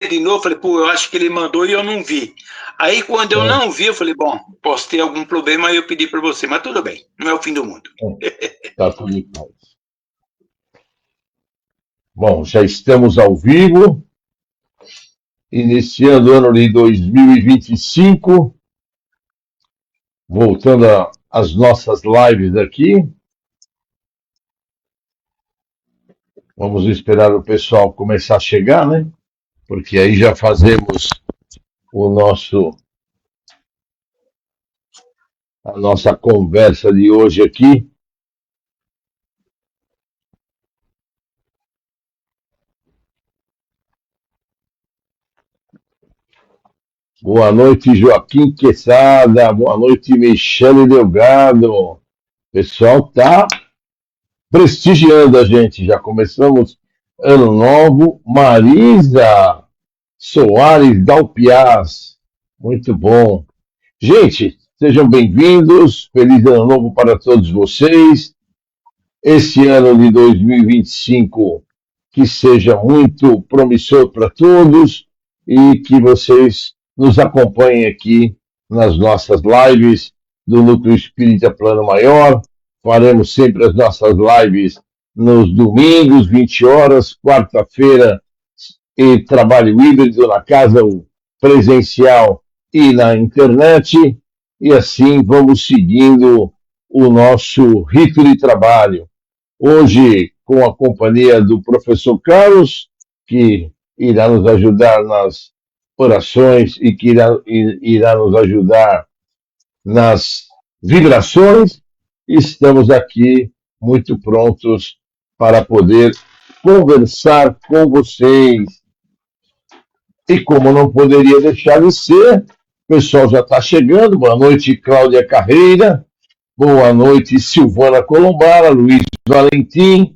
de novo, falei, pô, eu acho que ele mandou e eu não vi. Aí, quando eu não vi, eu falei, bom, posso ter algum problema, aí eu pedi para você, mas tudo bem, não é o fim do mundo. Tá tudo em paz. Bom, já estamos ao vivo, iniciando o ano de 2025, voltando às nossas lives aqui. Vamos esperar o pessoal começar a chegar, né? Porque aí já fazemos a nossa conversa de hoje aqui. Boa noite, Joaquim Quesada. Boa noite, Michele Delgado. O pessoal tá prestigiando a gente. Já começamos ano novo. Marisa Soares Dalpiaz. Muito bom. Gente, sejam bem-vindos. Feliz ano novo para todos vocês. Esse ano de 2025 que seja muito promissor para todos e que vocês nos acompanhem aqui nas nossas lives do Núcleo Espírita Plano Maior. Faremos sempre as nossas lives nos domingos, 20 horas, quarta-feira, e trabalho híbrido na casa presencial e na internet. E assim vamos seguindo o nosso ritmo de trabalho. Hoje, com a companhia do professor Carlos, que irá nos ajudar nas orações e que irá nos ajudar nas vibrações, estamos aqui muito prontos para poder conversar com vocês. E como não poderia deixar de ser, o pessoal já está chegando. Boa noite, Cláudia Carreira. Boa noite, Silvana Colombara, Luiz Valentim.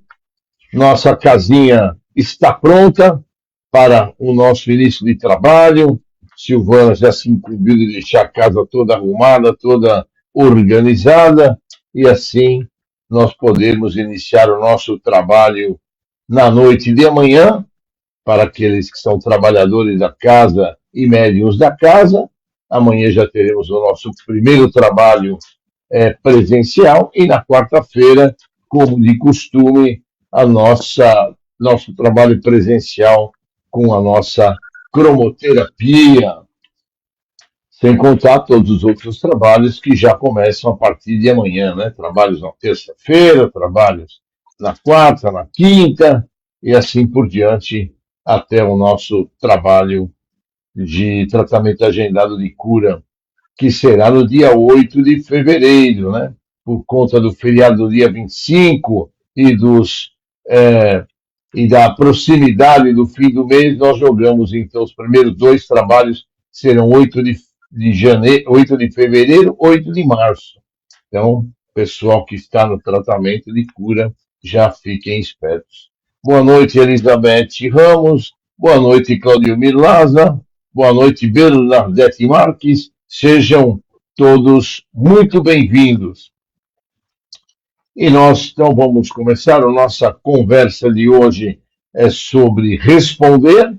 Nossa casinha está pronta para o nosso início de trabalho. Silvana já se incumbiu de deixar a casa toda arrumada, toda organizada, e assim nós podemos iniciar o nosso trabalho na noite de amanhã, para aqueles que são trabalhadores da casa e médiuns da casa. Amanhã já teremos o nosso primeiro trabalho presencial, e na quarta-feira, como de costume, nosso trabalho presencial com a nossa cromoterapia, sem contar todos os outros trabalhos que já começam a partir de amanhã, né? Trabalhos na terça-feira, trabalhos na quarta, na quinta, e assim por diante, até o nosso trabalho de tratamento agendado de cura, que será no dia 8 de fevereiro, né? Por conta do feriado do dia 25 e da proximidade do fim do mês, nós jogamos, então, os primeiros dois trabalhos serão 8 de janeiro, 8 de fevereiro, 8 de março. Então, pessoal que está no tratamento de cura, já fiquem espertos. Boa noite, Elizabeth Ramos. Boa noite, Claudio Mirlaza. Boa noite, Bernadette Marques. Sejam todos muito bem-vindos. E nós, então, vamos começar. A nossa conversa de hoje é sobre responder,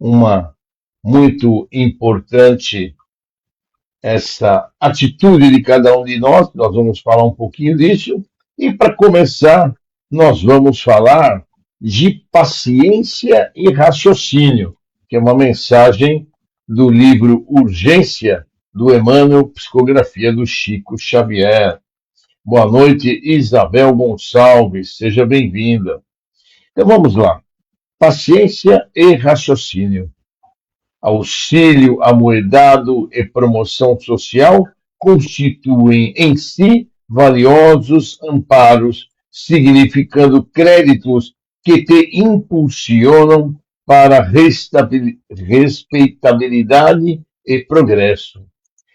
uma muito importante essa atitude de cada um de nós. Nós vamos falar um pouquinho disso. E para começar, nós vamos falar de paciência e raciocínio, que é uma mensagem do livro Urgência, do Emmanuel, psicografia do Chico Xavier. Boa noite, Isabel Gonçalves, seja bem-vinda. Então vamos lá. Paciência e raciocínio. Auxílio amoedado e promoção social constituem em si valiosos amparos, significando créditos que te impulsionam para respeitabilidade e progresso.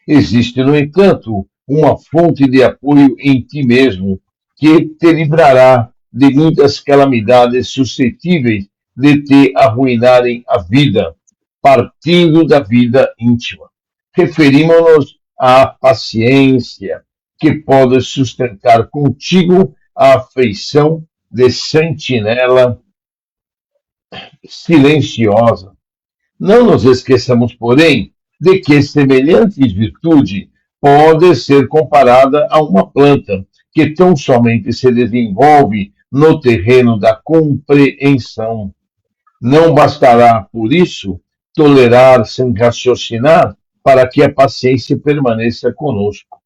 Existe, no entanto, uma fonte de apoio em ti mesmo, que te livrará de muitas calamidades suscetíveis de te arruinarem a vida, partindo da vida íntima. Referimos-nos à paciência, que pode sustentar contigo a afeição de sentinela silenciosa, Não nos esqueçamos, porém, de que semelhante virtude pode ser comparada a uma planta que tão somente se desenvolve no terreno da compreensão. Não bastará, por isso, tolerar sem raciocinar para que a paciência permaneça conosco.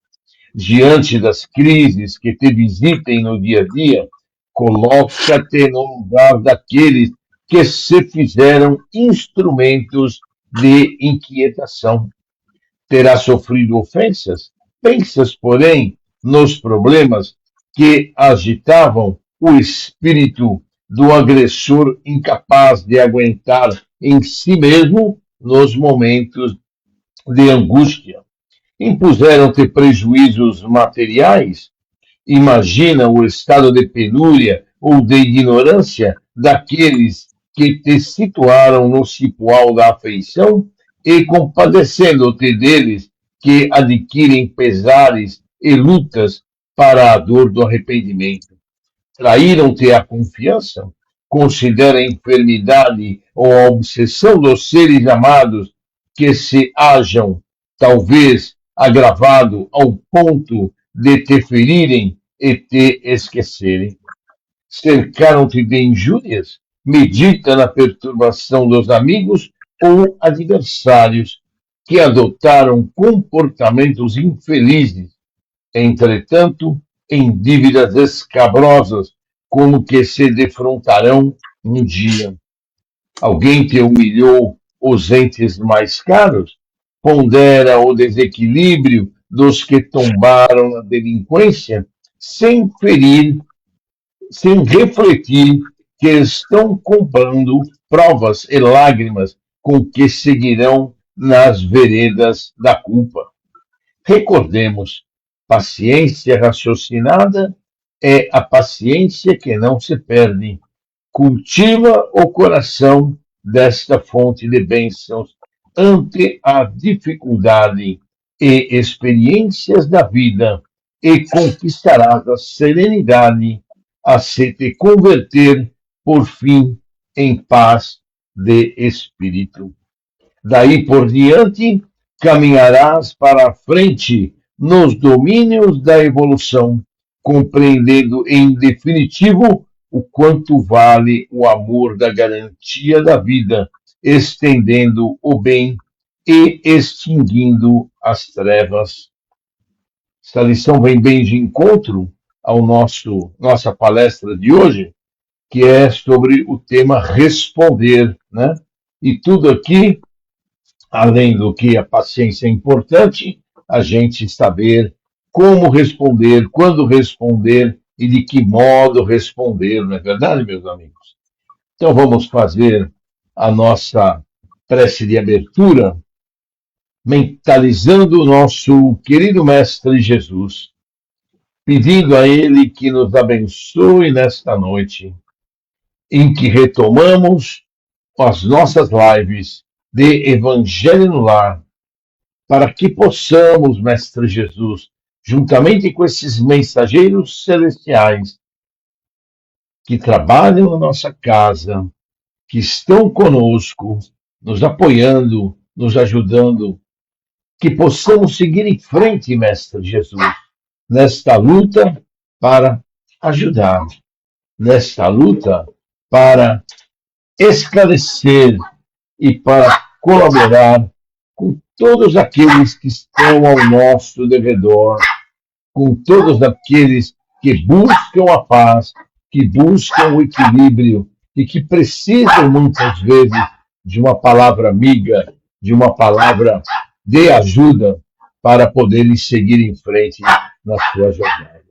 Diante das crises que te visitem no dia a dia, coloca-te no lugar daqueles que se fizeram instrumentos de inquietação. Terá sofrido ofensas? Pensas, porém, nos problemas que agitavam o espírito do agressor incapaz de aguentar em si mesmo nos momentos de angústia. Impuseram-te prejuízos materiais? Imagina o estado de penúria ou de ignorância daqueles que te situaram no cipoal da afeição e compadecendo-te deles que adquirem pesares e lutas para a dor do arrependimento. Traíram-te a confiança? Considera a enfermidade ou a obsessão dos seres amados que se hajam, talvez, agravado ao ponto de te ferirem e te esquecerem. Cercaram-te de injúrias? Medita na perturbação dos amigos ou adversários que adotaram comportamentos infelizes, entretanto, em dívidas escabrosas, como que se defrontarão um dia. Alguém te humilhou os entes mais caros? Pondera o desequilíbrio dos que tombaram na delinquência, sem ferir, sem refletir que estão comprando provas e lágrimas com que seguirão nas veredas da culpa. Recordemos, paciência raciocinada é a paciência que não se perde. Cultiva o coração desta fonte de bênçãos ante a dificuldade e experiências da vida e conquistarás a serenidade a se te converter, por fim, em paz de espírito. Daí por diante, caminharás para a frente nos domínios da evolução, compreendendo em definitivo o quanto vale o amor da garantia da vida, estendendo o bem e extinguindo as trevas. Essa lição vem bem de encontro ao nossa palestra de hoje, que é sobre o tema responder, né? E tudo aqui, além do que a paciência é importante, a gente saber como responder, quando responder e de que modo responder, não é verdade, meus amigos? Então vamos fazer a nossa prece de abertura, mentalizando o nosso querido Mestre Jesus, pedindo a Ele que nos abençoe nesta noite, em que retomamos as nossas lives de Evangelho no Lar, para que possamos, Mestre Jesus, juntamente com esses mensageiros celestiais que trabalham na nossa casa, que estão conosco, nos apoiando, nos ajudando, que possamos seguir em frente, Mestre Jesus, nesta luta para ajudar, nesta luta para esclarecer e para colaborar com todos aqueles que estão ao nosso derredor, com todos aqueles que buscam a paz, que buscam o equilíbrio e que precisam muitas vezes de uma palavra amiga, de uma palavra de ajuda para poderem seguir em frente na sua jornada.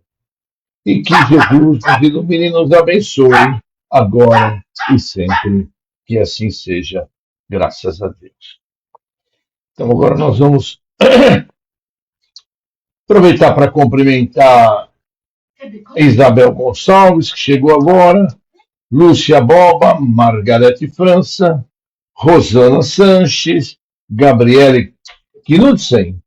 E que Jesus nos ilumine e nos abençoe agora e sempre. Que assim seja, graças a Deus. Então agora nós vamos aproveitar para cumprimentar Isabel Gonçalves, que chegou agora, Lúcia Boba, Margarete França, Rosana Sanches, Gabriele Knudsen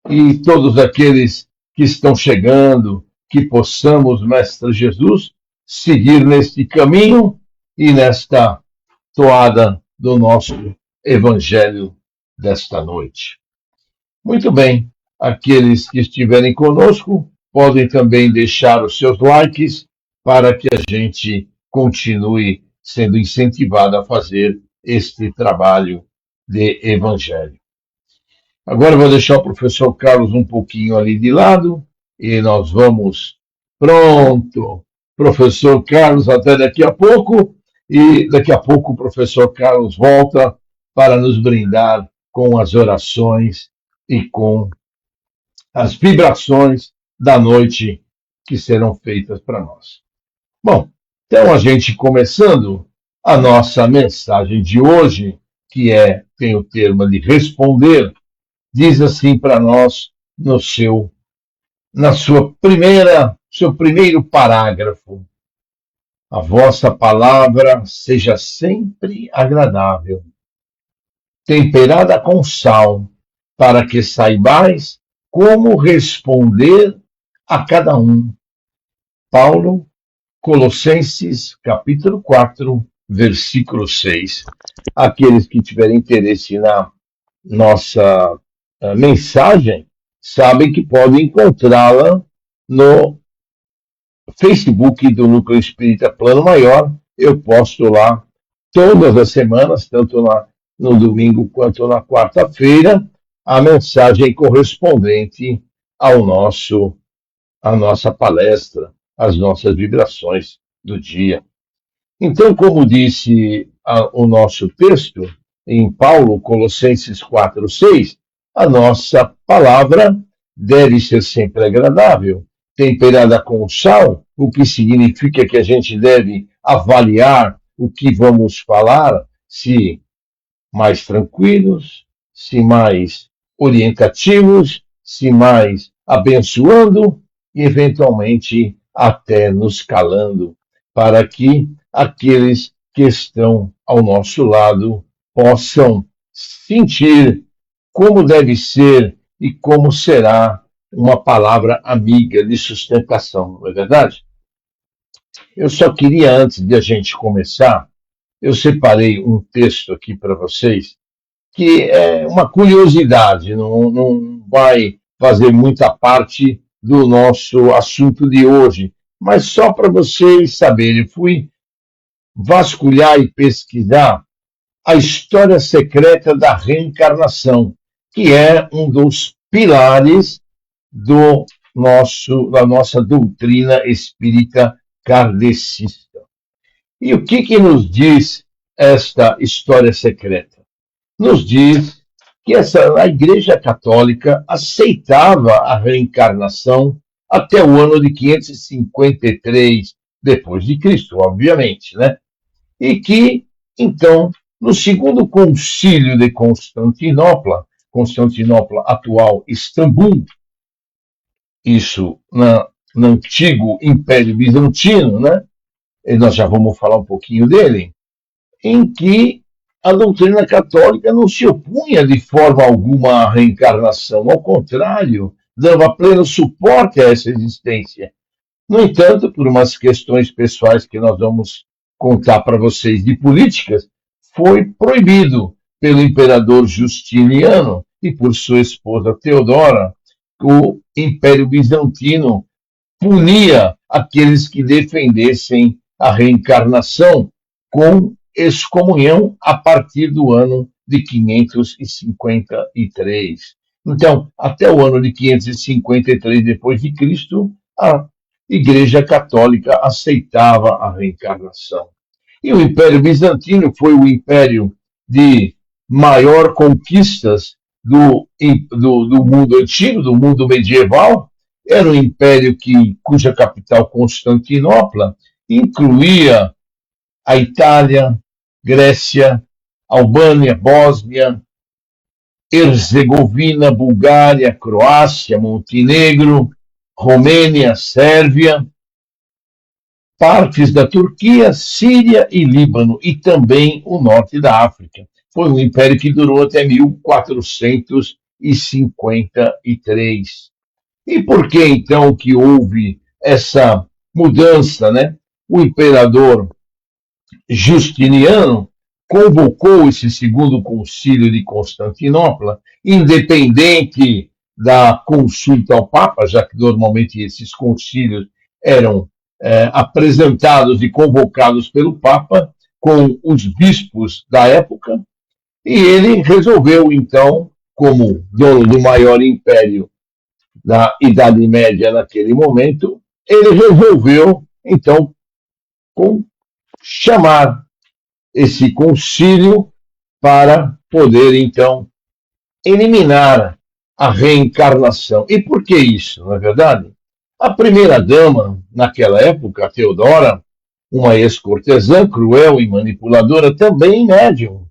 e todos aqueles que estão chegando, que possamos, Mestre Jesus, seguir neste caminho e nesta toada do nosso Evangelho desta noite. Muito bem, aqueles que estiverem conosco podem também deixar os seus likes para que a gente continue sendo incentivado a fazer este trabalho de Evangelho. Agora eu vou deixar o professor Carlos um pouquinho ali de lado e nós vamos. Pronto! Professor Carlos, até daqui a pouco. E daqui a pouco o professor Carlos volta para nos brindar com as orações e com as vibrações da noite que serão feitas para nós. Bom, então a gente começando a nossa mensagem de hoje, que tem o termo de responder, diz assim para nós seu primeiro parágrafo: a vossa palavra seja sempre agradável, temperada com sal, para que saibais como responder a cada um. Paulo, Colossenses, capítulo 4, versículo 6. Aqueles que tiverem interesse na nossa mensagem, sabem que podem encontrá-la no Facebook do Núcleo Espírita Plano Maior. Eu posto lá todas as semanas, tanto no domingo quanto na quarta-feira, a mensagem correspondente à nossa palestra, às nossas vibrações do dia. Então, como disse o nosso texto, em Paulo, Colossenses 4:6, a nossa palavra deve ser sempre agradável, temperada com sal, o que significa que a gente deve avaliar o que vamos falar, se mais tranquilos, se mais orientativos, se mais abençoando e, eventualmente, até nos calando, para que aqueles que estão ao nosso lado possam sentir como deve ser e como será uma palavra amiga de sustentação, não é verdade? Eu só queria, antes de a gente começar, eu separei um texto aqui para vocês, que é uma curiosidade, não vai fazer muita parte do nosso assunto de hoje, mas só para vocês saberem, fui vasculhar e pesquisar a história secreta da reencarnação, que é um dos pilares da nossa doutrina espírita kardecista. E o que nos diz esta história secreta? Nos diz que a Igreja Católica aceitava a reencarnação até o ano de 553 depois de Cristo, obviamente, né? E que, então, no segundo concílio de Constantinopla atual Istambul, isso no antigo Império Bizantino, né? E nós já vamos falar um pouquinho dele, em que a doutrina católica não se opunha de forma alguma à reencarnação, ao contrário, dava pleno suporte a essa existência. No entanto, por umas questões pessoais que nós vamos contar para vocês de políticas, foi proibido pelo imperador Justiniano e por sua esposa Teodora. O Império Bizantino punia aqueles que defendessem a reencarnação com excomunhão a partir do ano de 553. Então, até o ano de 553 depois de Cristo, a Igreja Católica aceitava a reencarnação. E o Império Bizantino foi o império de maior conquistas do mundo antigo, do mundo medieval. Era um império cuja capital, Constantinopla, incluía a Itália, Grécia, Albânia, Bósnia, Herzegovina, Bulgária, Croácia, Montenegro, Romênia, Sérvia, partes da Turquia, Síria e Líbano, e também o norte da África. Foi um império que durou até 1453. E por que, então, que houve essa mudança, né? O imperador Justiniano convocou esse segundo concílio de Constantinopla, independente da consulta ao Papa, já que normalmente esses concílios eram apresentados e convocados pelo Papa com os bispos da época, e ele resolveu, então, como dono do maior império da Idade Média naquele momento, ele resolveu, então, chamar esse concílio para poder, então, eliminar a reencarnação. E por que isso, não é verdade? A primeira-dama, naquela época, Teodora, uma ex-cortesã cruel e manipuladora, também médium,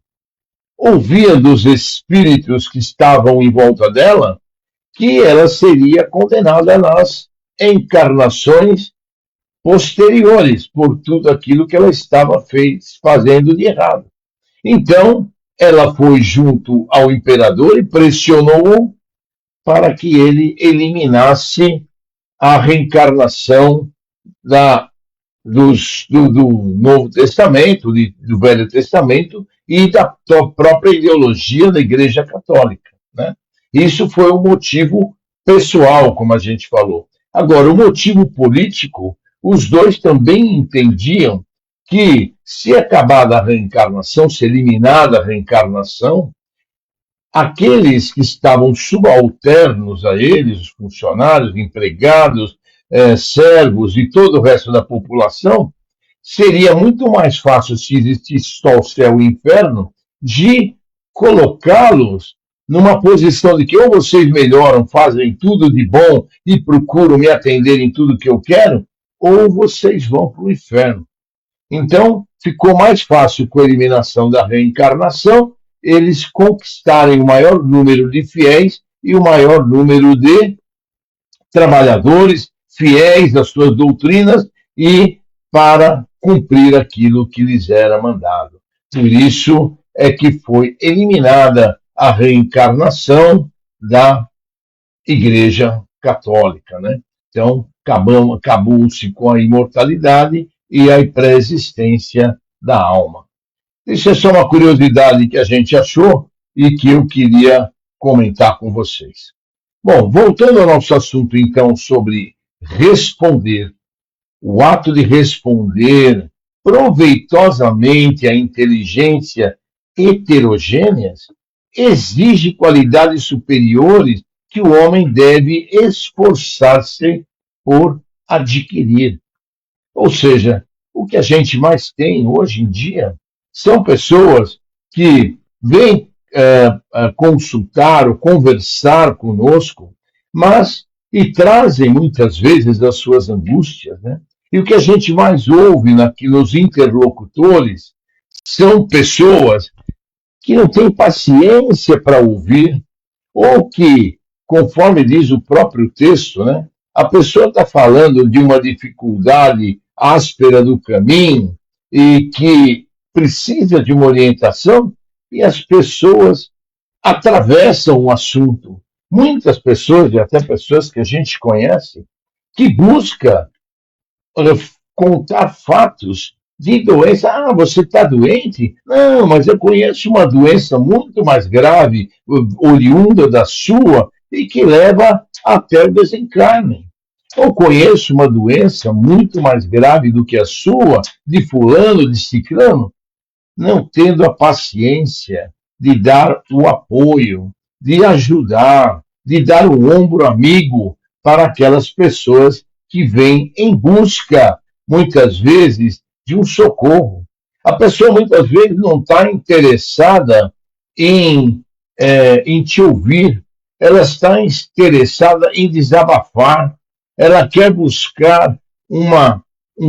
ouvia dos espíritos que estavam em volta dela que ela seria condenada nas encarnações posteriores por tudo aquilo que ela estava fazendo de errado. Então, ela foi junto ao imperador e pressionou-o para que ele eliminasse a reencarnação do Novo Testamento, do Velho Testamento e da própria ideologia da Igreja Católica, né? Isso foi um motivo pessoal, como a gente falou. Agora, o motivo político, os dois também entendiam que, se acabada a reencarnação, se eliminada a reencarnação, aqueles que estavam subalternos a eles, os funcionários, empregados, servos e todo o resto da população, seria muito mais fácil, se existisse só o céu e o inferno, de colocá-los numa posição de que ou vocês melhoram, fazem tudo de bom e procuram me atender em tudo que eu quero, ou vocês vão para o inferno. Então, ficou mais fácil com a eliminação da reencarnação, eles conquistarem o maior número de fiéis e o maior número de trabalhadores fiéis às suas doutrinas e para cumprir aquilo que lhes era mandado. Por isso é que foi eliminada a reencarnação da Igreja Católica, né? Então, acabou-se com a imortalidade e a pré-existência da alma. Isso é só uma curiosidade que a gente achou e que eu queria comentar com vocês. Bom, voltando ao nosso assunto, então, sobre responder, o ato de responder proveitosamente à inteligência heterogêneas exige qualidades superiores que o homem deve esforçar-se por adquirir. Ou seja, o que a gente mais tem hoje em dia são pessoas que vêm consultar ou conversar conosco, mas e trazem muitas vezes as suas angústias, né? E o que a gente mais ouve nos interlocutores são pessoas que não têm paciência para ouvir, ou que, conforme diz o próprio texto, né, a pessoa está falando de uma dificuldade áspera do caminho e que precisa de uma orientação, e as pessoas atravessam o assunto. Muitas pessoas, e até pessoas que a gente conhece, que busca contar fatos de doença. Ah, você está doente? Não, mas eu conheço uma doença muito mais grave, oriunda da sua, e que leva até o desencarne. Eu conheço uma doença muito mais grave do que a sua, de fulano, de ciclano, não tendo a paciência de dar o apoio, de ajudar, de dar o ombro amigo para aquelas pessoas que vêm em busca, muitas vezes, de um socorro. A pessoa, muitas vezes, não está interessada em te ouvir, ela está interessada em desabafar, ela quer buscar um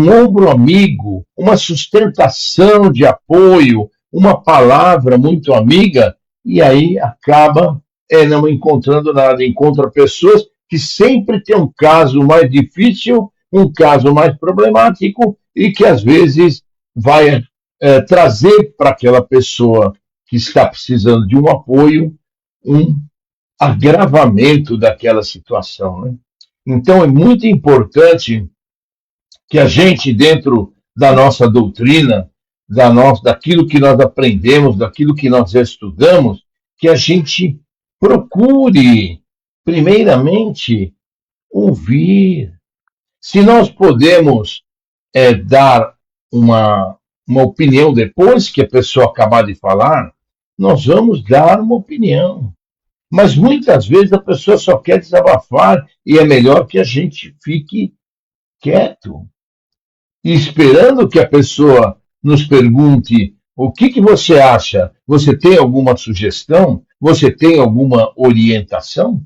ombro amigo, uma sustentação de apoio, uma palavra muito amiga, e aí acaba não encontrando nada. Encontra pessoas que sempre têm um caso mais difícil, um caso mais problemático, e que às vezes vai trazer para aquela pessoa que está precisando de um apoio um agravamento daquela situação, né? Então é muito importante que a gente, dentro da nossa doutrina, daquilo que nós aprendemos, daquilo que nós estudamos, que a gente procure, primeiramente, ouvir. Se nós podemos dar uma opinião depois que a pessoa acabar de falar, nós vamos dar uma opinião. Mas muitas vezes a pessoa só quer desabafar e é melhor que a gente fique quieto, esperando que a pessoa nos pergunte o que você acha. Você tem alguma sugestão? Você tem alguma orientação?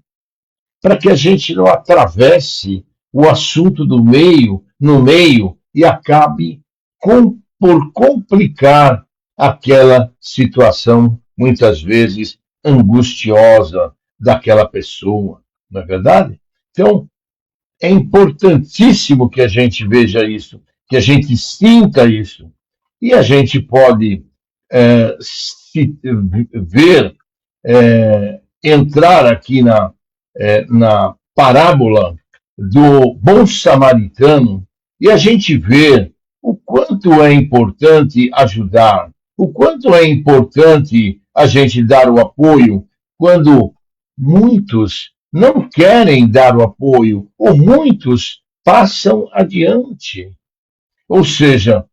Para que a gente não atravesse o assunto no meio e acabe por complicar aquela situação, muitas vezes angustiosa daquela pessoa, não é verdade? Então, é importantíssimo que a gente veja isso, que a gente sinta isso. E a gente pode entrar aqui na parábola do bom samaritano e a gente vê o quanto é importante ajudar, o quanto é importante a gente dar o apoio quando muitos não querem dar o apoio ou muitos passam adiante. Ou seja,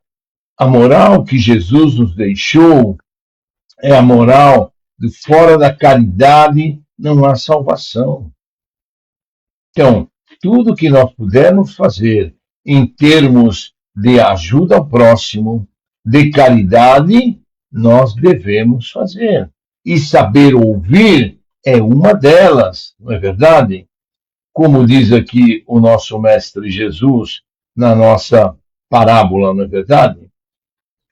a moral que Jesus nos deixou é a moral de fora da caridade não há salvação. Então, tudo que nós pudermos fazer em termos de ajuda ao próximo, de caridade, nós devemos fazer. E saber ouvir é uma delas, não é verdade? Como diz aqui o nosso Mestre Jesus na nossa parábola, não é verdade?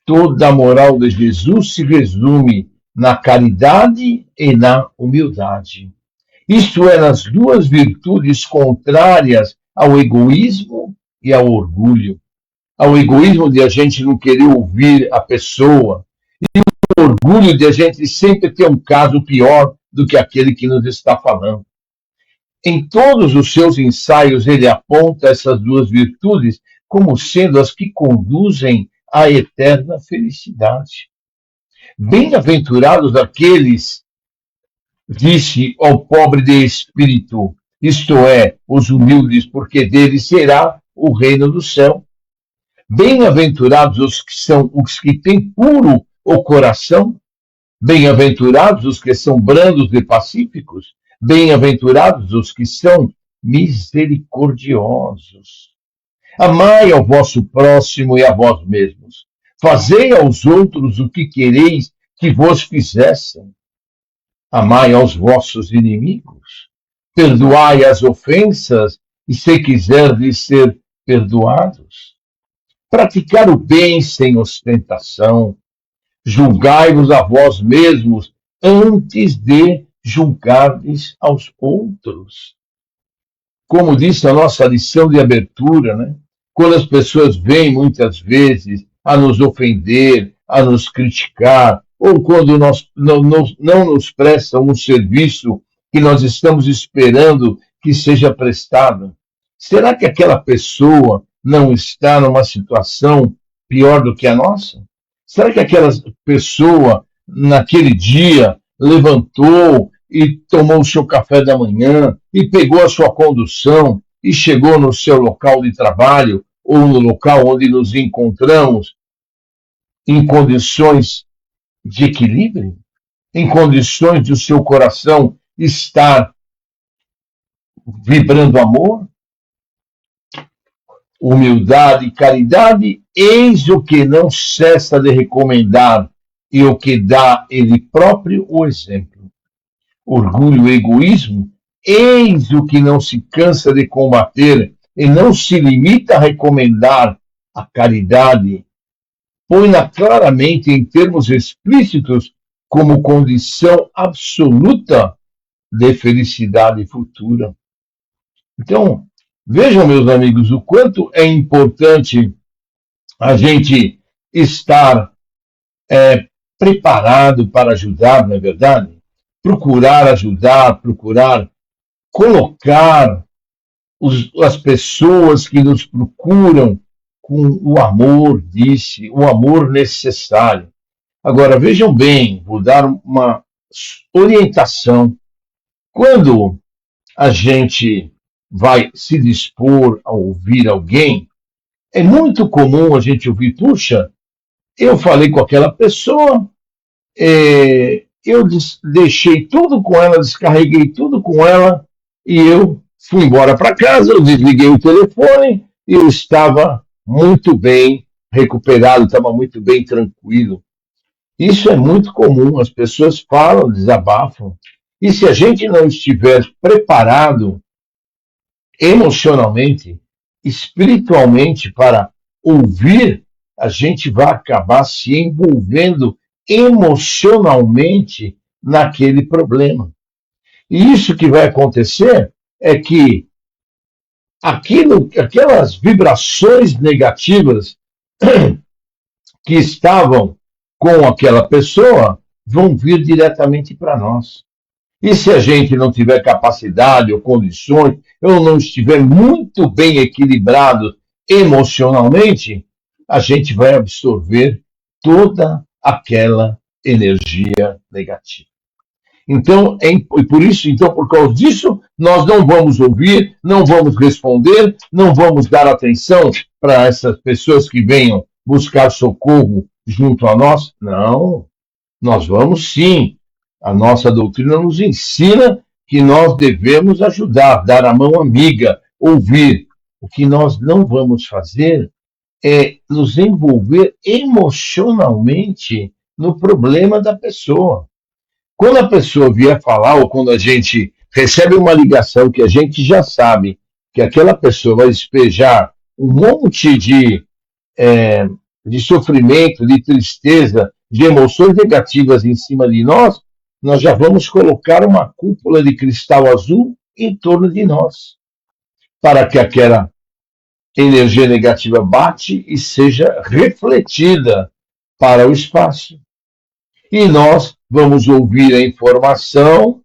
Toda a moral de Jesus se resume na caridade e na humildade. Isto é, nas duas virtudes contrárias ao egoísmo e ao orgulho. Ao egoísmo de a gente não querer ouvir a pessoa, e o orgulho de a gente sempre ter um caso pior do que aquele que nos está falando. Em todos os seus ensaios, ele aponta essas duas virtudes como sendo as que conduzem à eterna felicidade. Bem-aventurados aqueles, disse ao pobre de espírito, isto é, os humildes, porque deles será o reino do céu. Bem-aventurados os que têm puro o coração, bem-aventurados os que são brandos e pacíficos, bem-aventurados os que são misericordiosos. Amai ao vosso próximo e a vós mesmos. Fazei aos outros o que quereis que vos fizessem. Amai aos vossos inimigos. Perdoai as ofensas e, se quiserdes ser perdoados. Praticar o bem sem ostentação. Julgai-vos a vós mesmos antes de julgardes aos outros. Como disse a nossa lição de abertura, né? Quando as pessoas vêm muitas vezes a nos ofender, a nos criticar, ou quando não nos prestam um serviço que nós estamos esperando que seja prestado, será que aquela pessoa não está numa situação pior do que a nossa? Será que aquela pessoa, naquele dia, levantou e tomou o seu café da manhã e pegou a sua condução e chegou no seu local de trabalho ou no local onde nos encontramos em condições de equilíbrio, em condições de o seu coração estar vibrando amor, humildade e caridade, eis o que não cessa de recomendar e o que dá ele próprio o exemplo. Orgulho e egoísmo, eis o que não se cansa de combater e não se limita a recomendar a caridade, põe-na claramente em termos explícitos como condição absoluta de felicidade futura. Então, vejam, meus amigos, o quanto é importante a gente estar preparado para ajudar, não é verdade? Procurar ajudar, procurar colocar as pessoas que nos procuram com o amor, disse, o amor necessário. Agora, vejam bem, vou dar uma orientação. Quando a gente vai se dispor a ouvir alguém, é muito comum a gente ouvir, puxa, eu falei com aquela pessoa, eu deixei tudo com ela, descarreguei tudo com ela, e eu fui embora para casa, eu desliguei o telefone, e eu estava muito bem recuperado, estava muito bem tranquilo. Isso é muito comum, as pessoas falam, desabafam. E se a gente não estiver preparado emocionalmente, espiritualmente para ouvir, a gente vai acabar se envolvendo emocionalmente naquele problema. E isso que vai acontecer é que aquelas vibrações negativas que estavam com aquela pessoa vão vir diretamente para nós. E se a gente não tiver capacidade ou condições, ou não estiver muito bem equilibrado emocionalmente, a gente vai absorver toda aquela energia negativa. Então, por isso, então, por causa disso, nós não vamos ouvir, não vamos responder, não vamos dar atenção para essas pessoas que venham buscar socorro junto a nós. Não, nós vamos sim. A nossa doutrina nos ensina que nós devemos ajudar, dar a mão amiga, ouvir. O que nós não vamos fazer é nos envolver emocionalmente no problema da pessoa. Quando a pessoa vier falar, ou quando a gente recebe uma ligação que a gente já sabe que aquela pessoa vai despejar um monte de sofrimento, de tristeza, de emoções negativas em cima de nós já vamos colocar uma cúpula de cristal azul em torno de nós, para que aquela energia negativa bate e seja refletida para o espaço. E nós vamos ouvir a informação,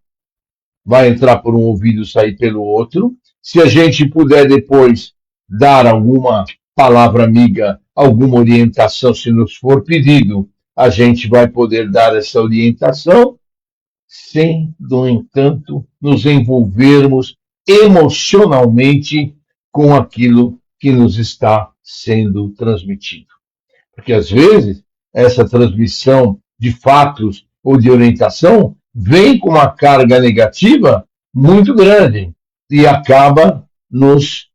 vai entrar por um ouvido e sair pelo outro. Se a gente puder depois dar alguma palavra amiga, alguma orientação, se nos for pedido, a gente vai poder dar essa orientação, sem, no entanto, nos envolvermos emocionalmente com aquilo que nos está sendo transmitido. Porque, às vezes, essa transmissão de fatos ou de orientação vem com uma carga negativa muito grande e acaba nos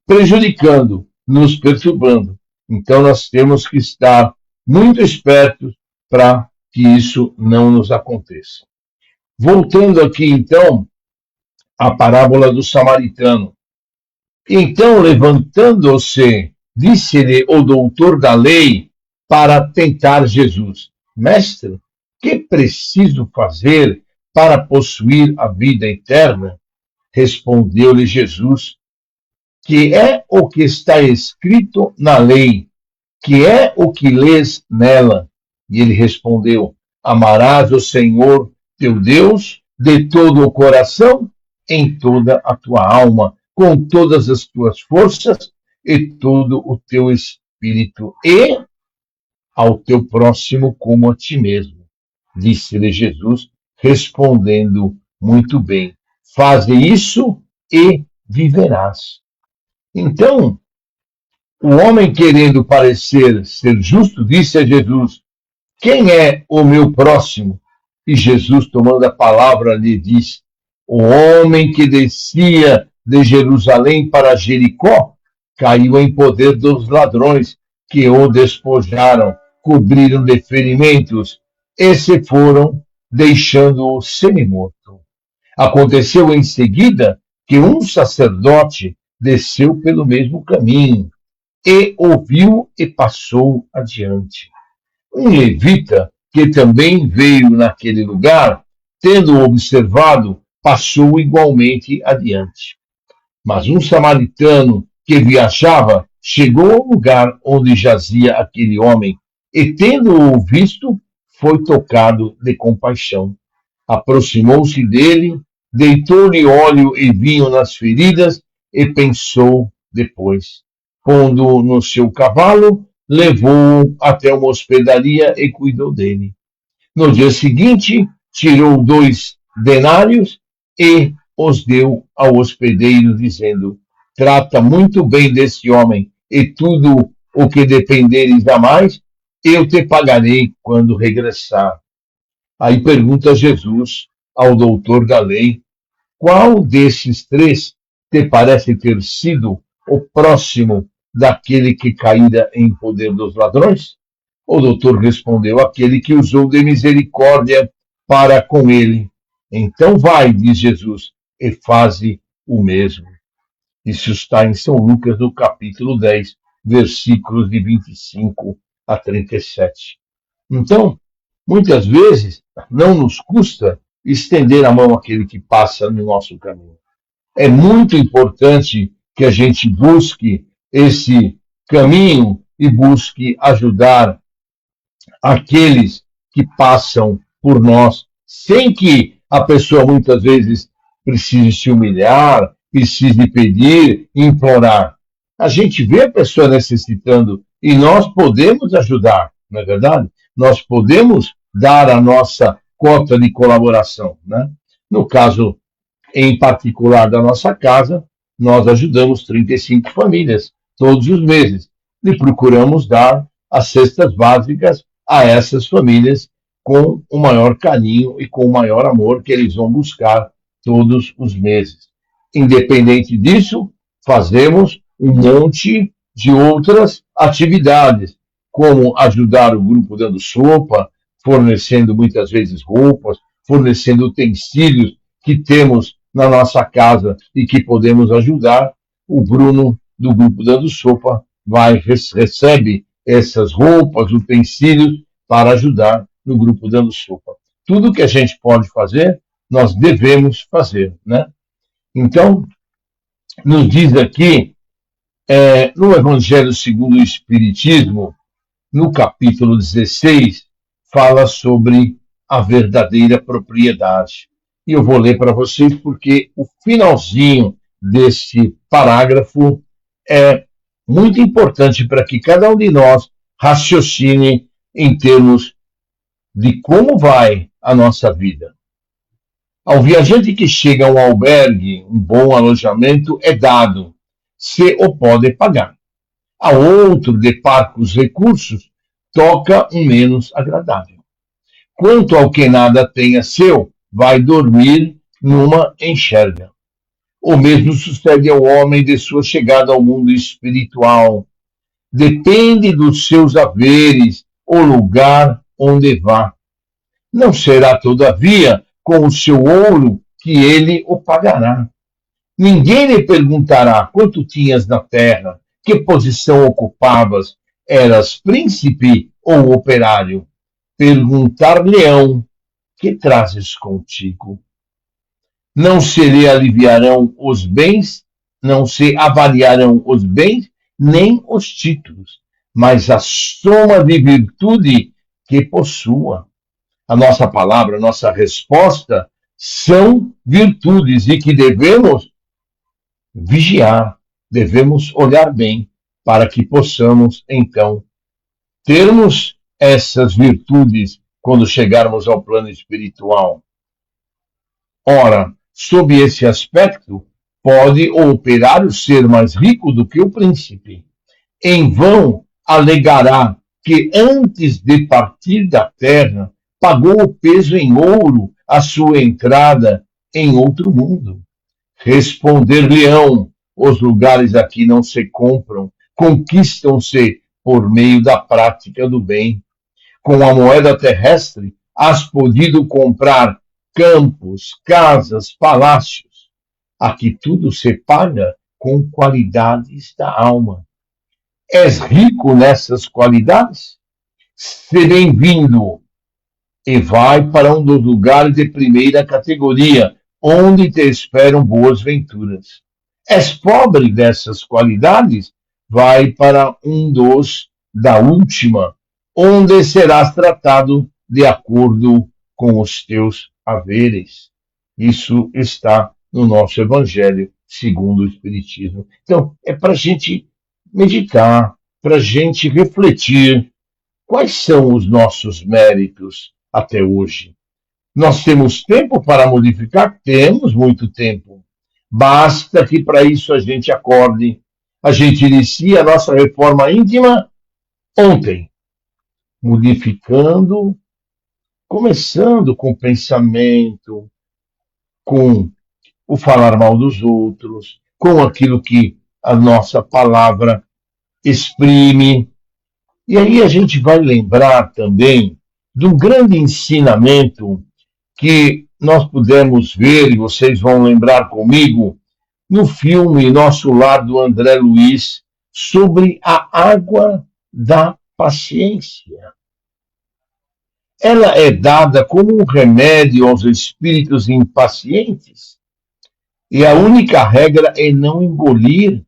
prejudicando, nos perturbando. Então, nós temos que estar muito espertos para que isso não nos aconteça. Voltando aqui, então, à parábola do samaritano. Então, levantando-se, disse-lhe o doutor da lei para tentar Jesus: Mestre, que preciso fazer para possuir a vida eterna? Respondeu-lhe Jesus: que é o que está escrito na lei, que é o que lês nela? E ele respondeu: amarás o Senhor teu Deus de todo o coração, em toda a tua alma, com todas as tuas forças e todo o teu espírito, e ao teu próximo como a ti mesmo. Disse-lhe Jesus, respondendo: muito bem, faze isso e viverás. Então, o homem, querendo parecer ser justo, disse a Jesus: quem é o meu próximo? E Jesus, tomando a palavra, lhe disse: o homem que descia de Jerusalém para Jericó caiu em poder dos ladrões, que o despojaram, cobriram de ferimentos e se foram, deixando-o semi-morto. Aconteceu em seguida que um sacerdote desceu pelo mesmo caminho e ouviu e passou adiante. Um levita, que também veio naquele lugar, tendo observado, passou igualmente adiante. Mas um samaritano que viajava chegou ao lugar onde jazia aquele homem e, tendo-o visto, foi tocado de compaixão. Aproximou-se dele, deitou-lhe óleo e vinho nas feridas e pensou depois: pondo no seu cavalo, levou-o até uma hospedaria e cuidou dele. No dia seguinte, tirou 2 denários e os deu ao hospedeiro, dizendo: Trata muito bem desse homem, e tudo o que dependeres a mais, eu te pagarei quando regressar. Aí pergunta Jesus ao doutor da lei: Qual desses 3 te parece ter sido o próximo daquele que caíra em poder dos ladrões? O doutor respondeu: Aquele que usou de misericórdia para com ele. Então vai, diz Jesus, e faze o mesmo. Isso está em São Lucas, no capítulo 10, versículos de 25 a 37. Então, muitas vezes, não nos custa estender a mão àquele que passa no nosso caminho. É muito importante que a gente busque esse caminho e busque ajudar aqueles que passam por nós, sem que a pessoa muitas vezes precise se humilhar, precise pedir, implorar. A gente vê a pessoa necessitando e nós podemos ajudar, não é verdade? Nós podemos dar a nossa cota de colaboração, né? No caso em particular da nossa casa, nós ajudamos 35 famílias todos os meses e procuramos dar as cestas básicas a essas famílias com o maior carinho e com o maior amor que eles vão buscar todos os meses. Independente disso, fazemos um monte de outras atividades, como ajudar o grupo dando sopa, fornecendo muitas vezes roupas, fornecendo utensílios que temos na nossa casa e que podemos ajudar. O Bruno, do grupo Dando Sopa, recebe essas roupas, utensílios, para ajudar no grupo Dando Sopa. Tudo que a gente pode fazer, nós devemos fazer, né? Então, nos diz aqui, no Evangelho segundo o Espiritismo, no capítulo 16, fala sobre a verdadeira propriedade. E eu vou ler para vocês porque o finalzinho desse parágrafo é muito importante para que cada um de nós raciocine em termos de como vai a nossa vida. Ao viajante que chega a um albergue, um bom alojamento é dado, se o pode pagar. A outro de parcos recursos, toca um menos agradável. Quanto ao que nada tenha seu, vai dormir numa enxerga. O mesmo sucede ao homem de sua chegada ao mundo espiritual. Depende dos seus haveres, o lugar onde vá. Não será, todavia, com o seu ouro que ele o pagará. Ninguém lhe perguntará quanto tinhas na terra, que posição ocupavas, eras príncipe ou operário. Perguntar-lhe-ão, que trazes contigo? Não se lhe aliviarão os bens, não se avaliarão os bens, nem os títulos, mas a soma de virtude que possua. A nossa palavra, a nossa resposta são virtudes e que devemos vigiar, devemos olhar bem para que possamos, então, termos essas virtudes quando chegarmos ao plano espiritual. Ora, sob esse aspecto, pode o operário ser mais rico do que o príncipe. Em vão alegará que antes de partir da terra, pagou o peso em ouro a sua entrada em outro mundo. Responder-lhe-ão, os lugares aqui não se compram, conquistam-se por meio da prática do bem. Com a moeda terrestre, has podido comprar campos, casas, palácios. Aqui tudo se paga com qualidades da alma. És rico nessas qualidades? Se bem-vindo e vai para um dos lugares de primeira categoria, onde te esperam boas venturas. És pobre dessas qualidades? Vai para um dos da última, onde serás tratado de acordo com os teus haveres. Isso está no nosso Evangelho segundo o Espiritismo. Então, é para a gente meditar, para a gente refletir quais são os nossos méritos até hoje. Nós temos tempo para modificar? Temos muito tempo. Basta que para isso a gente acorde. A gente inicia a nossa reforma íntima ontem, modificando, começando com o pensamento, com o falar mal dos outros, com aquilo que a nossa palavra exprime. E aí a gente vai lembrar também de um grande ensinamento que nós pudemos ver, e vocês vão lembrar comigo, no filme Nosso Lar, do André Luiz, sobre a água da paciência. Ela é dada como um remédio aos espíritos impacientes, e a única regra é não engolir.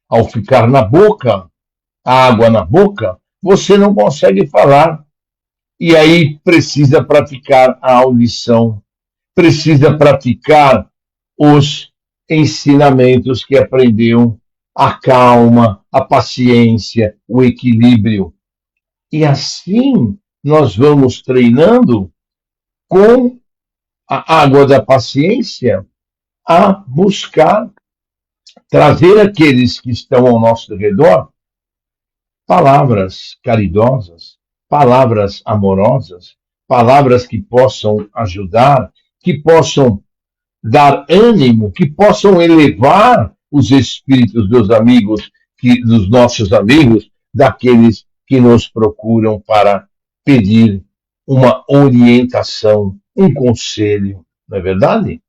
Ao ficar na boca, a água na boca, você não consegue falar. E aí precisa praticar a audição, precisa praticar os ensinamentos que aprendeu, a calma, a paciência, o equilíbrio. E assim nós vamos treinando com a água da paciência a buscar trazer aqueles que estão ao nosso redor palavras caridosas, palavras amorosas, palavras que possam ajudar, que possam dar ânimo, que possam elevar os espíritos dos amigos, dos nossos amigos, daqueles que nos procuram para pedir uma orientação, um conselho, não é verdade?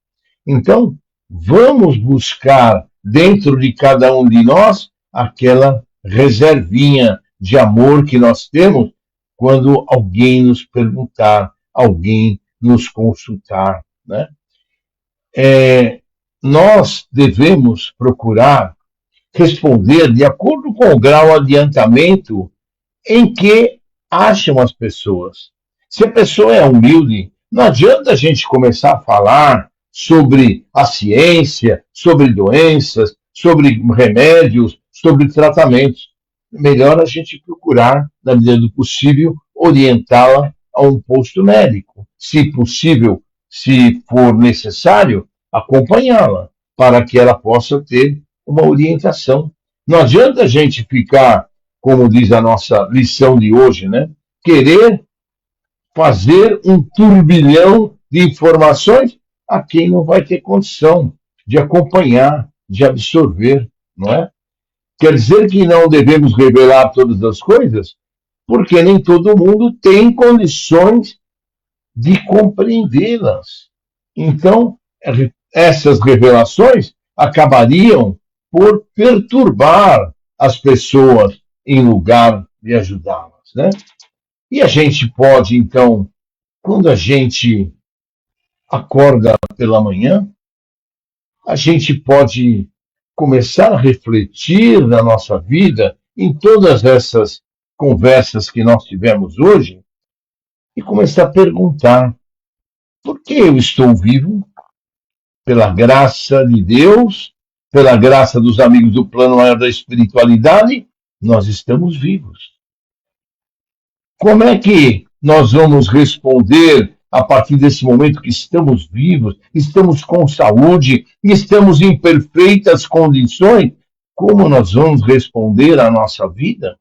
Então, vamos buscar dentro de cada um de nós aquela reservinha de amor que nós temos quando alguém nos perguntar, alguém nos consultar, né? Nós devemos procurar responder de acordo com o grau de adiantamento em que acham as pessoas. Se a pessoa é humilde, não adianta a gente começar a falar sobre a ciência, sobre doenças, sobre remédios, sobre tratamentos. Melhor a gente procurar, na medida do possível, orientá-la a um posto médico. Se possível, se for necessário, acompanhá-la, para que ela possa ter uma orientação. Não adianta a gente ficar, como diz a nossa lição de hoje, né? Querer fazer um turbilhão de informações a quem não vai ter condição de acompanhar, de absorver, não é? Quer dizer que não devemos revelar todas as coisas, porque nem todo mundo tem condições de compreendê-las. Então, essas revelações acabariam por perturbar as pessoas em lugar de ajudá-las, né? E a gente pode, então, quando a gente acorda pela manhã, a gente pode começar a refletir na nossa vida em todas essas conversas que nós tivemos hoje e começar a perguntar: por que eu estou vivo? Pela graça de Deus, pela graça dos amigos do plano maior da espiritualidade, nós estamos vivos. Como é que nós vamos responder a partir desse momento que estamos vivos, estamos com saúde, estamos em perfeitas condições? Como nós vamos responder à nossa vida?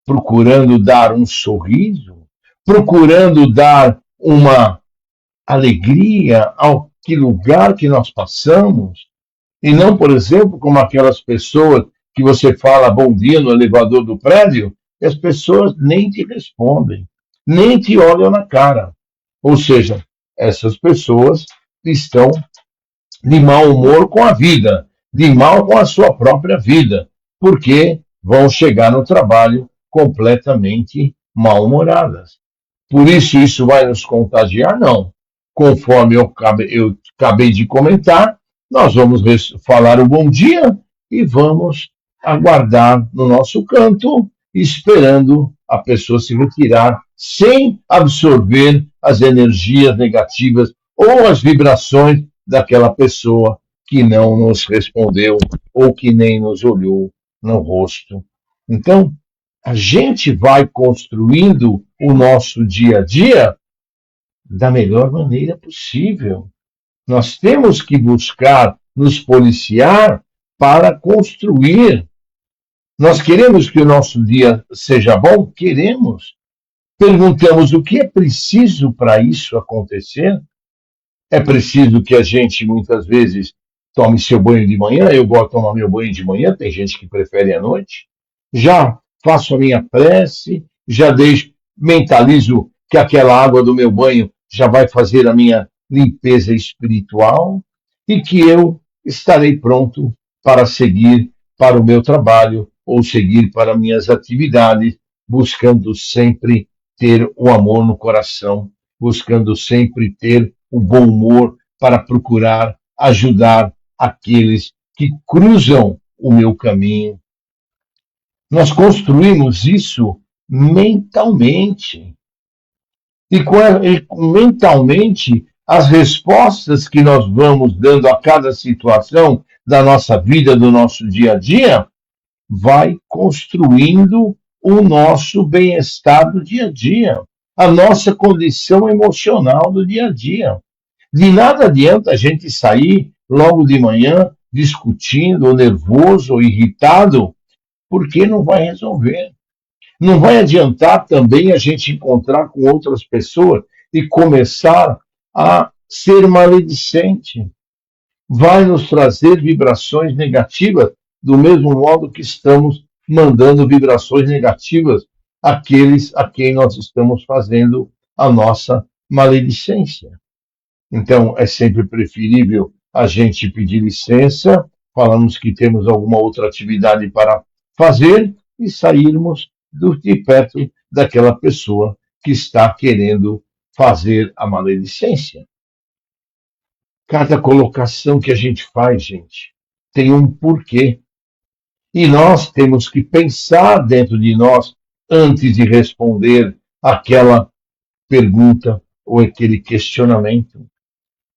Procurando dar um sorriso, procurando dar uma alegria ao que lugar que nós passamos, e não, por exemplo, como aquelas pessoas que você fala bom dia no elevador do prédio, e as pessoas nem te respondem, nem te olham na cara. Ou seja, essas pessoas estão de mau humor com a vida, de mal com a sua própria vida, porque vão chegar no trabalho completamente mal-humoradas. Por isso vai nos contagiar? Não. Conforme eu acabei de comentar, nós vamos falar o bom dia e vamos aguardar no nosso canto, esperando a pessoa se retirar, sem absorver as energias negativas ou as vibrações daquela pessoa que não nos respondeu ou que nem nos olhou no rosto. Então, a gente vai construindo o nosso dia a dia da melhor maneira possível. Nós temos que buscar nos policiar para construir. Nós queremos que o nosso dia seja bom? Queremos. Perguntamos o que é preciso para isso acontecer? É preciso que a gente, muitas vezes, tome seu banho de manhã. Eu gosto de tomar meu banho de manhã, tem gente que prefere à noite. Já faço a minha prece, já deixo, mentalizo que aquela água do meu banho já vai fazer a minha limpeza espiritual e que eu estarei pronto para seguir para o meu trabalho ou seguir para minhas atividades, buscando sempre ter o amor no coração, buscando sempre ter o bom humor para procurar ajudar aqueles que cruzam o meu caminho. Nós construímos isso mentalmente. E mentalmente, as respostas que nós vamos dando a cada situação da nossa vida, do nosso dia a dia, vai construindo o nosso bem-estar do dia a dia, a nossa condição emocional do dia a dia. De nada adianta a gente sair logo de manhã discutindo, ou nervoso, ou irritado, porque não vai resolver. Não vai adiantar também a gente encontrar com outras pessoas e começar a ser maledicente. Vai nos trazer vibrações negativas, do mesmo modo que estamos mandando vibrações negativas àqueles a quem nós estamos fazendo a nossa maledicência. Então, é sempre preferível a gente pedir licença, falamos que temos alguma outra atividade para fazer e sairmos de perto daquela pessoa que está querendo fazer a maledicência. Cada colocação que a gente faz, gente, tem um porquê. E nós temos que pensar dentro de nós antes de responder aquela pergunta ou aquele questionamento,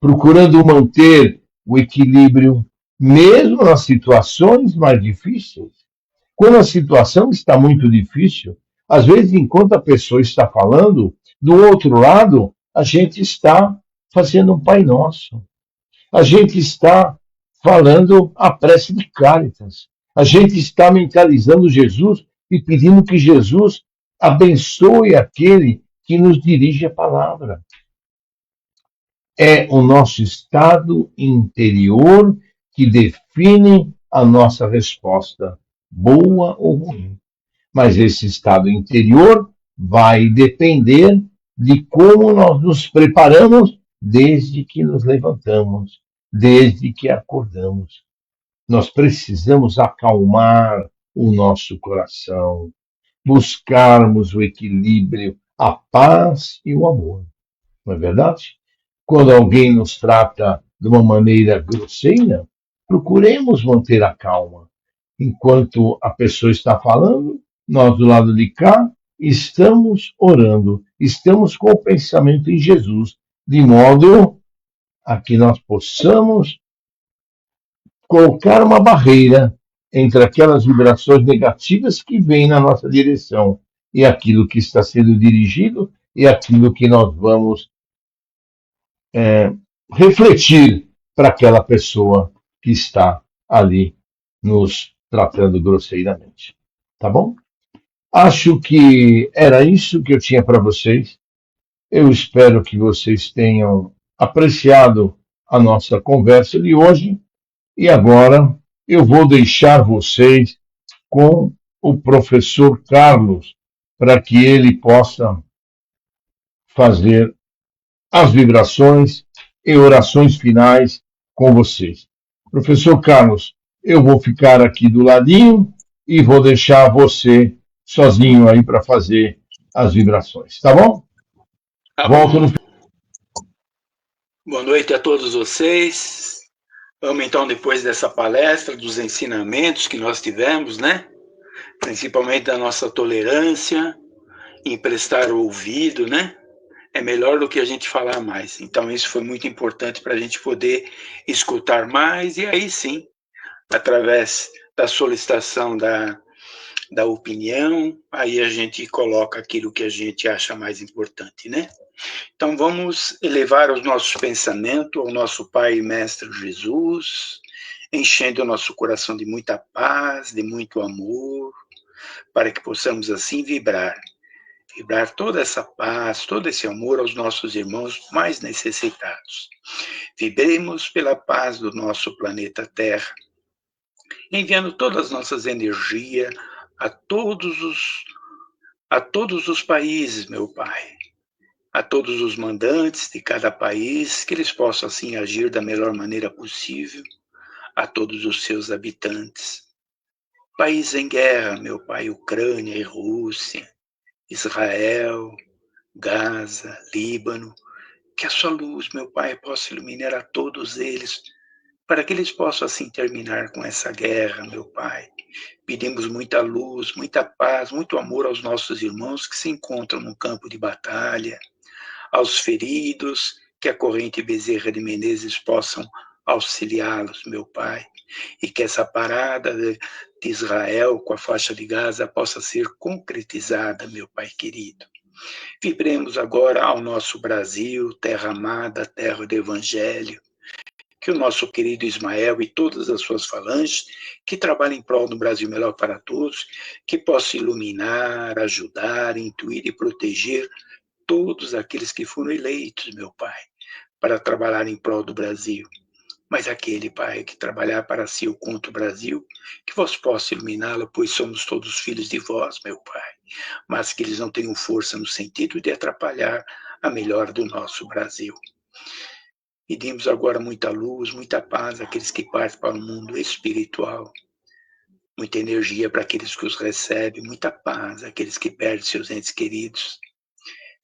procurando manter o equilíbrio, mesmo nas situações mais difíceis. Quando a situação está muito difícil, às vezes, enquanto a pessoa está falando, do outro lado, a gente está fazendo um Pai Nosso. A gente está falando a prece de Cáritas. A gente está mentalizando Jesus e pedindo que Jesus abençoe aquele que nos dirige a palavra. É o nosso estado interior que define a nossa resposta, boa ou ruim. Mas esse estado interior vai depender de como nós nos preparamos desde que nos levantamos, desde que acordamos. Nós precisamos acalmar o nosso coração, buscarmos o equilíbrio, a paz e o amor. Não é verdade? Quando alguém nos trata de uma maneira grosseira, procuremos manter a calma. Enquanto a pessoa está falando, nós do lado de cá estamos orando, estamos com o pensamento em Jesus, de modo a que nós possamos colocar uma barreira entre aquelas vibrações negativas que vêm na nossa direção e aquilo que está sendo dirigido e aquilo que nós vamos refletir para aquela pessoa que está ali nos tratando grosseiramente. Tá bom? Acho que era isso que eu tinha para vocês. Eu espero que vocês tenham apreciado a nossa conversa de hoje. E agora eu vou deixar vocês com o professor Carlos para que ele possa fazer as vibrações e orações finais com vocês. Professor Carlos, eu vou ficar aqui do ladinho e vou deixar você sozinho aí para fazer as vibrações, tá bom? Tá Volto bom. no... Boa noite a todos vocês. Vamos então, depois dessa palestra, dos ensinamentos que nós tivemos, né? Principalmente da nossa tolerância, em prestar o ouvido, né? É melhor do que a gente falar mais. Então, isso foi muito importante para a gente poder escutar mais e aí sim, através da solicitação da opinião, aí a gente coloca aquilo que a gente acha mais importante, né? Então vamos elevar os nossos pensamentos ao nosso Pai e Mestre Jesus, enchendo o nosso coração de muita paz, de muito amor, para que possamos assim vibrar toda essa paz, todo esse amor aos nossos irmãos mais necessitados. Vibremos pela paz do nosso planeta Terra, enviando todas as nossas energias a todos os países, meu Pai, a todos os mandantes de cada país, que eles possam assim agir da melhor maneira possível, a todos os seus habitantes. Países em guerra, meu Pai, Ucrânia e Rússia, Israel, Gaza, Líbano, que a sua luz, meu Pai, possa iluminar a todos eles, para que eles possam assim terminar com essa guerra, meu Pai. Pedimos muita luz, muita paz, muito amor aos nossos irmãos que se encontram no campo de batalha, aos feridos, que a corrente Bezerra de Menezes possam auxiliá-los, meu Pai, e que essa parada de Israel com a faixa de Gaza possa ser concretizada, meu Pai querido. Vibremos agora ao nosso Brasil, terra amada, terra do Evangelho, que o nosso querido Ismael e todas as suas falanges, que trabalham em prol do Brasil melhor para todos, que possa iluminar, ajudar, intuir e proteger todos aqueles que foram eleitos, meu Pai, para trabalhar em prol do Brasil. Mas aquele, Pai, que trabalhar para si ou contra o Brasil, que vós possa iluminá-lo, pois somos todos filhos de vós, meu Pai, mas que eles não tenham força no sentido de atrapalhar a melhora do nosso Brasil. Pedimos agora muita luz, muita paz àqueles que partem para o mundo espiritual, muita energia para aqueles que os recebem, muita paz àqueles que perdem seus entes queridos.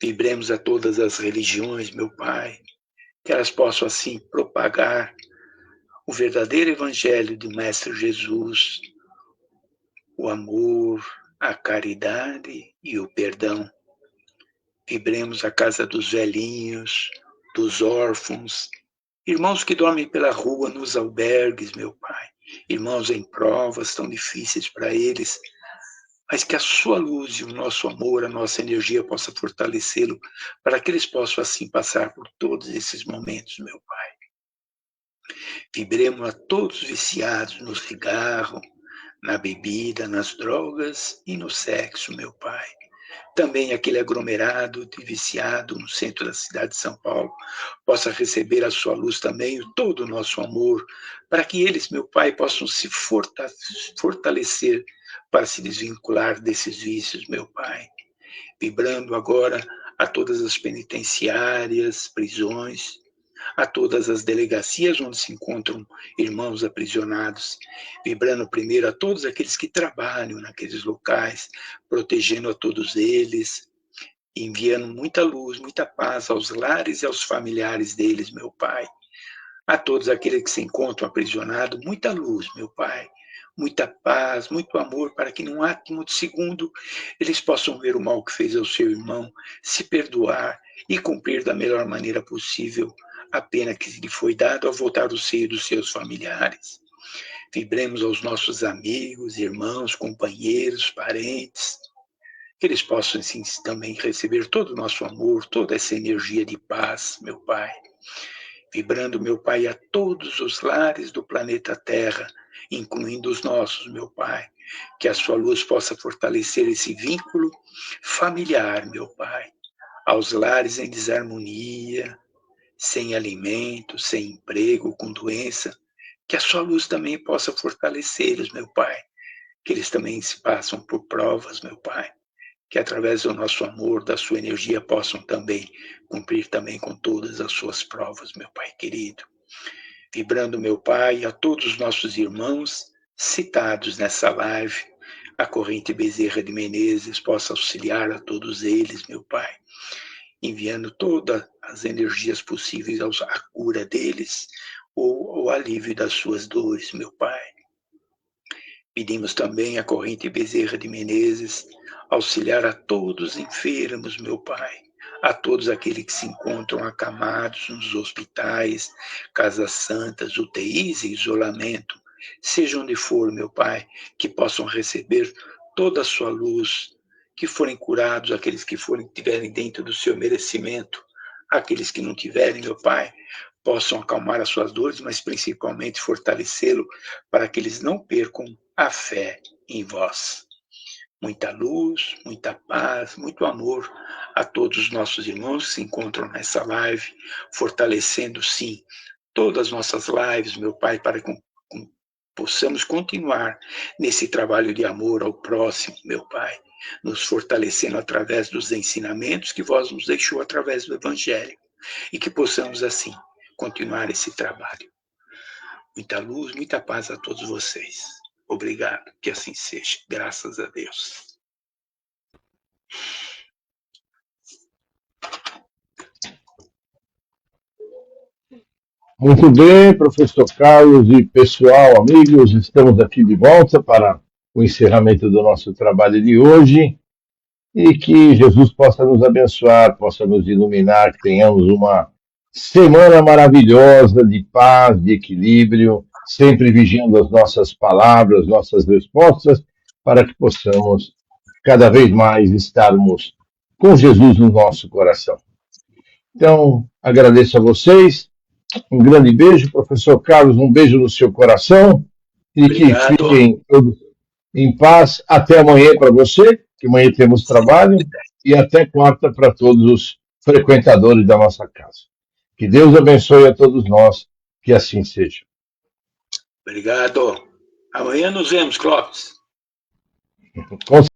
Vibremos a todas as religiões, meu Pai, que elas possam assim propagar o verdadeiro evangelho do Mestre Jesus, o amor, a caridade e o perdão. Vibremos a casa dos velhinhos, dos órfãos, irmãos que dormem pela rua nos albergues, meu Pai, irmãos em provas tão difíceis para eles, mas que a sua luz e o nosso amor, a nossa energia possa fortalecê-lo, para que eles possam assim passar por todos esses momentos, meu Pai. Vibremos a todos viciados no cigarro, na bebida, nas drogas e no sexo, meu Pai. Também aquele aglomerado de viciado no centro da cidade de São Paulo possa receber a sua luz também, todo o nosso amor, para que eles, meu Pai, possam se fortalecer para se desvincular desses vícios, meu Pai. Vibrando agora a todas as penitenciárias, prisões, a todas as delegacias onde se encontram irmãos aprisionados, vibrando primeiro a todos aqueles que trabalham naqueles locais, protegendo a todos eles, enviando muita luz, muita paz aos lares e aos familiares deles, meu Pai. A todos aqueles que se encontram aprisionados, muita luz, meu Pai, muita paz, muito amor, para que num ato de segundo eles possam ver o mal que fez ao seu irmão, se perdoar e cumprir da melhor maneira possível a pena que lhe foi dada ao voltar do seio dos seus familiares. Vibremos aos nossos amigos, irmãos, companheiros, parentes, que eles possam assim, também receber todo o nosso amor, toda essa energia de paz, meu Pai. Vibrando, meu Pai, a todos os lares do planeta Terra, incluindo os nossos, meu Pai, que a sua luz possa fortalecer esse vínculo familiar, meu Pai, aos lares em desarmonia, sem alimento, sem emprego, com doença, que a sua luz também possa fortalecê-los, meu Pai, que eles também se passam por provas, meu Pai, que através do nosso amor, da sua energia, possam também cumprir também com todas as suas provas, meu Pai querido. Vibrando, meu Pai, a todos os nossos irmãos citados nessa live, a corrente Bezerra de Menezes possa auxiliar a todos eles, meu Pai, enviando todas as energias possíveis à cura deles, ou ao alívio das suas dores, meu Pai. Pedimos também à corrente Bezerra de Menezes auxiliar a todos os enfermos, meu Pai, a todos aqueles que se encontram acamados nos hospitais, casas santas, UTIs e isolamento, seja onde for, meu Pai, que possam receber toda a sua luz, que forem curados aqueles que tiverem dentro do seu merecimento, aqueles que não tiverem, meu Pai, possam acalmar as suas dores, mas principalmente fortalecê-lo para que eles não percam a fé em vós. Muita luz, muita paz, muito amor a todos os nossos irmãos que se encontram nessa live, fortalecendo, sim, todas as nossas lives, meu Pai, para que possamos continuar nesse trabalho de amor ao próximo, meu Pai, nos fortalecendo através dos ensinamentos que vós nos deixou através do Evangelho, e que possamos, assim, continuar esse trabalho. Muita luz, muita paz a todos vocês. Obrigado, que assim seja. Graças a Deus. Muito bem, professor Carlos e pessoal, amigos, estamos aqui de volta para o encerramento do nosso trabalho de hoje e que Jesus possa nos abençoar, possa nos iluminar, que tenhamos uma semana maravilhosa de paz, de equilíbrio, sempre vigiando as nossas palavras, nossas respostas, para que possamos cada vez mais estarmos com Jesus no nosso coração. Então, agradeço a vocês. Um grande beijo, professor Carlos, um beijo no seu coração e Obrigado. Que fiquem todos em paz. Até amanhã para você, que amanhã temos trabalho, e até quarta para todos os frequentadores da nossa casa. Que Deus abençoe a todos nós, que assim seja. Obrigado. Amanhã nos vemos, Clóvis. Com